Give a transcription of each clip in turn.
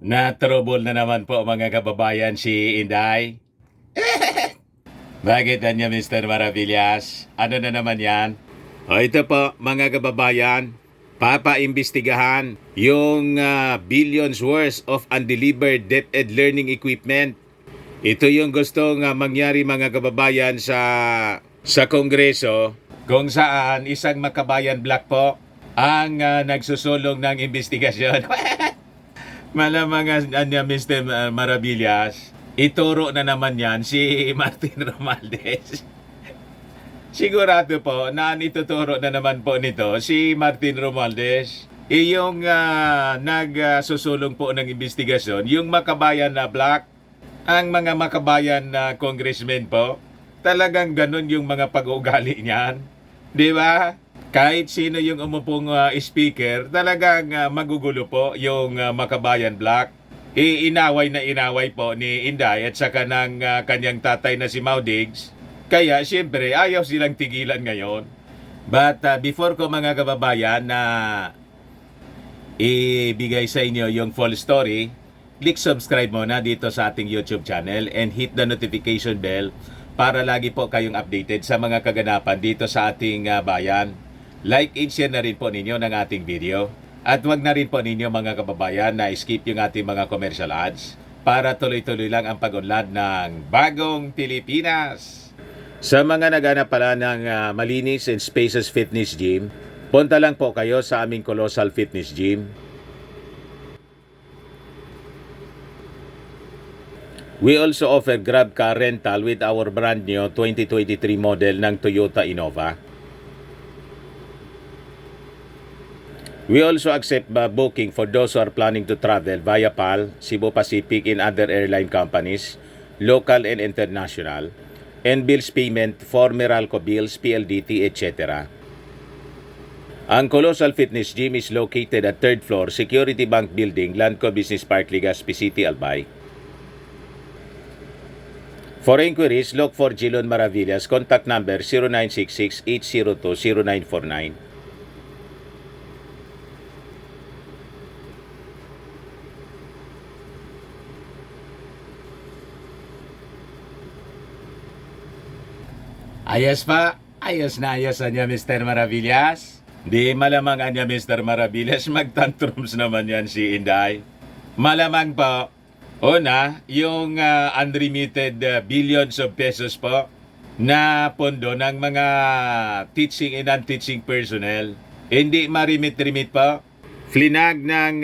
Na-trouble na naman po mga kababayan si Inday. Bakit niya Mr. Maravillas? Ano na naman yan? O ito po mga kababayan, papaimbestigahan yung billions worth of undelivered DepEd learning equipment. Ito yung gustong mangyari mga kababayan sa Kongreso kung saan isang makabayan black po ang nagsusulong ng investigasyon. Malamang Mr. Maravillas, ituro na naman yan si Martin Romualdez. Sigurado po na ituturo na naman po nito si Martin Romualdez. Yung nagsusulong po ng investigasyon, yung makabayan na black, ang mga makabayan na congressmen po, talagang ganun yung mga pag-uugali niyan. Di ba? Kahit sino yung umupong speaker, talagang magugulo po yung makabayan black. Inaway na inaway po ni Inday at saka ng kanyang tatay na si Maudigs. Kaya siyempre ayaw silang tigilan ngayon. But before ko mga kababayan na ibigay sa inyo yung full story, click subscribe muna dito sa ating YouTube channel and hit the notification bell para lagi po kayong updated sa mga kaganapan dito sa ating bayan. Like and share na rin po ninyo ng ating video. At wag na rin po ninyo mga kababayan na skip yung ating mga commercial ads para tuloy-tuloy lang ang pag-unlad ng bagong Pilipinas. Sa mga naghanap pala ng malinis and spacious fitness gym, punta lang po kayo sa aming Colossal Fitness Gym. We also offer Grab car rental with our brand new 2023 model ng Toyota Innova. We also accept booking for those who are planning to travel via PAL, Cebu Pacific and other airline companies, local and international, and bills payment for Meralco bills, PLDT, etc. Ang Colossal Fitness Gym is located at 3rd floor, Security Bank Building, Landco Business Park, Legazpi City, Albay. For inquiries, look for Jilon Maravillas. Contact number 0966-802-0949. Ayos pa, ayos na niya Mr. Maravillas. Di malamang niya Mr. Maravillas, magtantrums naman yan si Inday. Malamang po, una, yung unlimited billions of pesos po na pondo ng mga teaching and non-teaching personnel. Hindi marimit-rimit po. Flinag ng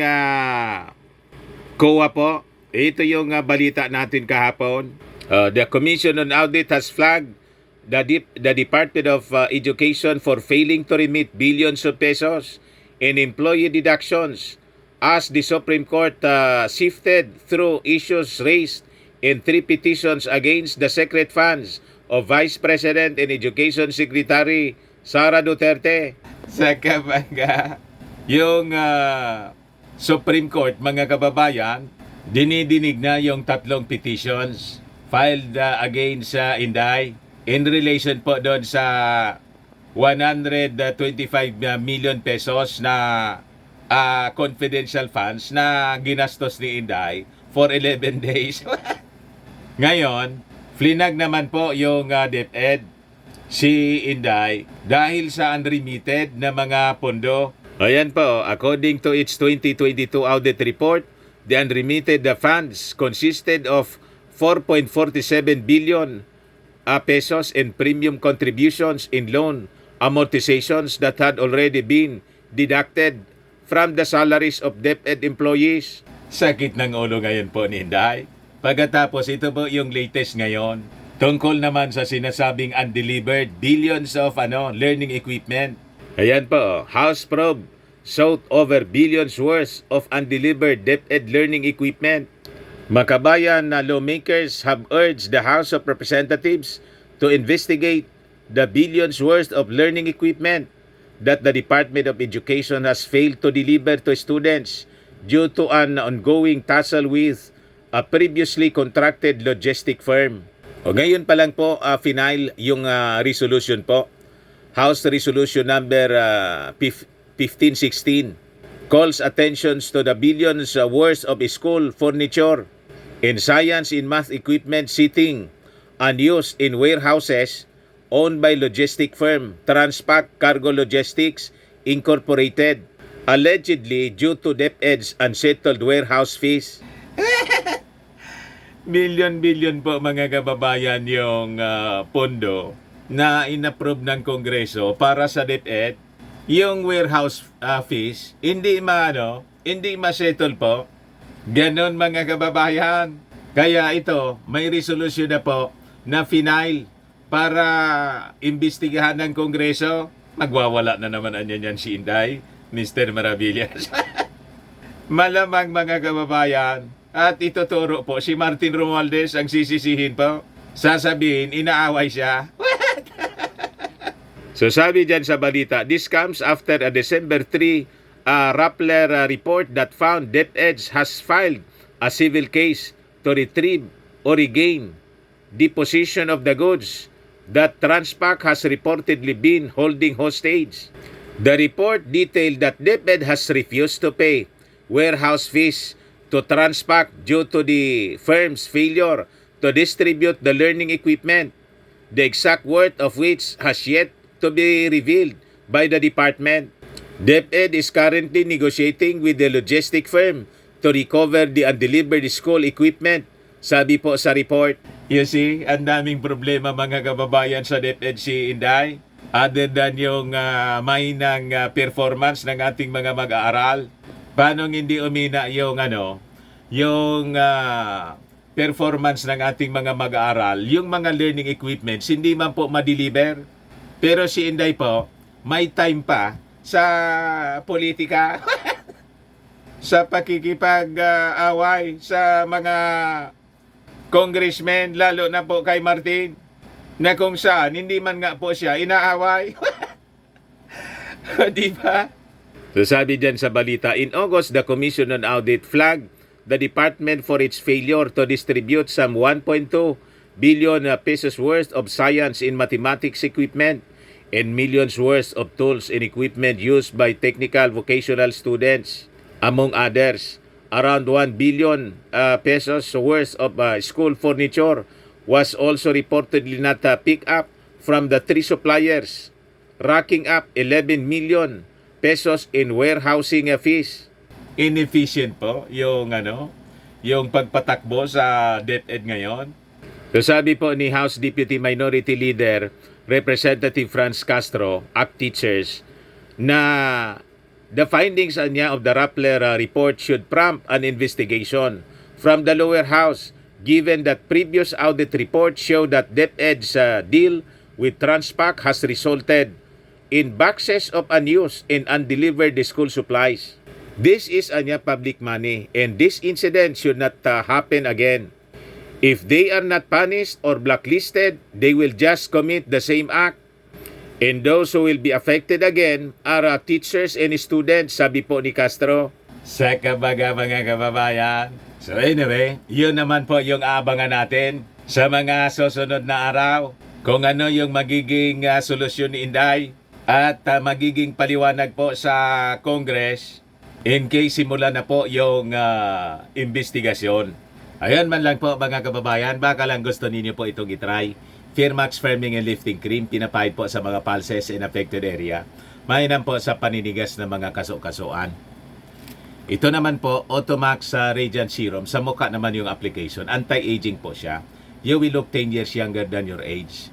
COA po. Ito yung balita natin kahapon. The Commission on Audit has flagged the Department of Education for failing to remit billions of pesos in employee deductions as the Supreme Court sifted through issues raised in 3 petitions against the secret funds of Vice President and Education Secretary Sara Duterte. Sa kabaga, yung Supreme Court, mga kababayan, dinidinig na yung 3 petitions filed against Inday in relation po doon sa 125 million pesos na confidential funds na ginastos ni Inday for 11 days. Ngayon, flinag naman po yung DepEd si Inday dahil sa unremitted na mga pondo. Ayan po, according to its 2022 audit report, the unremitted funds consisted of 4.47 billion pesos in premium contributions in loan amortizations that had already been deducted from the salaries of DepEd employees. Sakit ng ulo ngayon po ni Inday. Pagkatapos ito po yung latest ngayon tungkol naman sa sinasabing undelivered billions of learning equipment. Ayan po, House probe sought over billions worth of undelivered DepEd learning equipment. Makabayan na lawmakers have urged the House of Representatives to investigate the billions worth of learning equipment that the Department of Education has failed to deliver to students due to an ongoing tussle with a previously contracted logistic firm. O ngayon pa lang po, final yung resolution po. House Resolution number 1516. calls attention to the billions worth of school furniture and science and math equipment sitting unused in warehouses owned by logistic firm Transpac Cargo Logistics Incorporated, allegedly due to DepEd's unsettled warehouse fees. Billion-billion po mga kababayan yung pondo na inapprove ng Kongreso para sa DepEd. Yung warehouse fees, hindi ma-settle po. Ganon mga kababayan. Kaya ito, may resolution na po na final para imbestigahan ng Kongreso. Magwawala na naman yan si Inday, Mr. Maravillas. Malamang mga kababayan, at ituturo po si Martin Romualdez ang sisisihin po. Sasabihin, inaaway siya. So sabi dyan sa balita, this comes after a December 3 Rappler report that found DepEd has filed a civil case to retrieve or regain the possession of the goods that Transpac has reportedly been holding hostage. The report detailed that DepEd has refused to pay warehouse fees to Transpac due to the firm's failure to distribute the learning equipment, the exact worth of which has yet to be revealed by the department. DepEd is currently negotiating with the logistic firm to recover the undelivered school equipment, sabi po sa report. You see, ang daming problema mga kababayan sa DepEd si Inday. Other than yung mahinang performance ng ating mga mag-aaral, paano hindi umina yung performance ng ating mga mag-aaral, yung mga learning equipments, hindi man po ma-deliver. Pero si Inday po, may time pa sa politika, sa pakikipag-away sa mga congressmen, lalo na po kay Martin, na kung saan hindi man nga po siya inaaway. Di ba? So sabi dyan sa balita, in August, the Commission on Audit flagged the department for its failure to distribute some 1.2 billion pesos worth of science and mathematics equipment and millions worth of tools and equipment used by technical vocational students. Among others, around 1 billion pesos worth of school furniture was also reportedly not picked up from the 3 suppliers, racking up 11 million pesos in warehousing fees. Inefficient po yung pagpatakbo sa DepEd ngayon. So sabi po ni House Deputy Minority Leader Representative Franz Castro, ACT Teachers, na the findings niya of the Rappler report should prompt an investigation from the lower house, given that previous audit reports show that DepEd's deal with Transpac has resulted in boxes of unused and undelivered school supplies. This is public money, and this incident should not happen again. If they are not punished or blacklisted, they will just commit the same act. And those who will be affected again are teachers and students, sabi po ni Castro. Sa kabaga mga kababayan. So anyway, yun naman po yung aabangan natin sa mga susunod na araw. Kung ano yung magiging solusyon ni Inday at magiging paliwanag po sa Congress in case simula na po yung investigasyon. Ayan man lang po mga kababayan, baka lang gusto ninyo po itong itry. Firmax Firming and Lifting Cream, pinapahid po sa mga pulses in affected area. Mainam po sa paninigas ng mga kaso-kasuan. Ito naman po, Automax Radiant Serum. Sa mukha naman yung application. Anti-aging po siya. You will look 10 years younger than your age.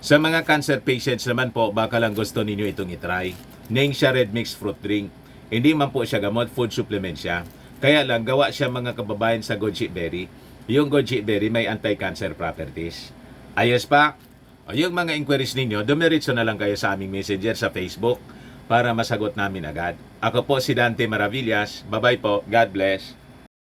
Sa mga cancer patients naman po, baka lang gusto ninyo itong itry. Ningxia Red Mix Fruit Drink. Hindi man po siya gamot, food supplement siya. Kaya lang, gawa siya mga kababayan sa goji berry. Yung goji berry may anti-cancer properties. Ayos pa? O yung mga inquiries ninyo, dumiritso na lang kayo sa aming messenger sa Facebook para masagot namin agad. Ako po si Dante Maravillas. Bye-bye po. God bless.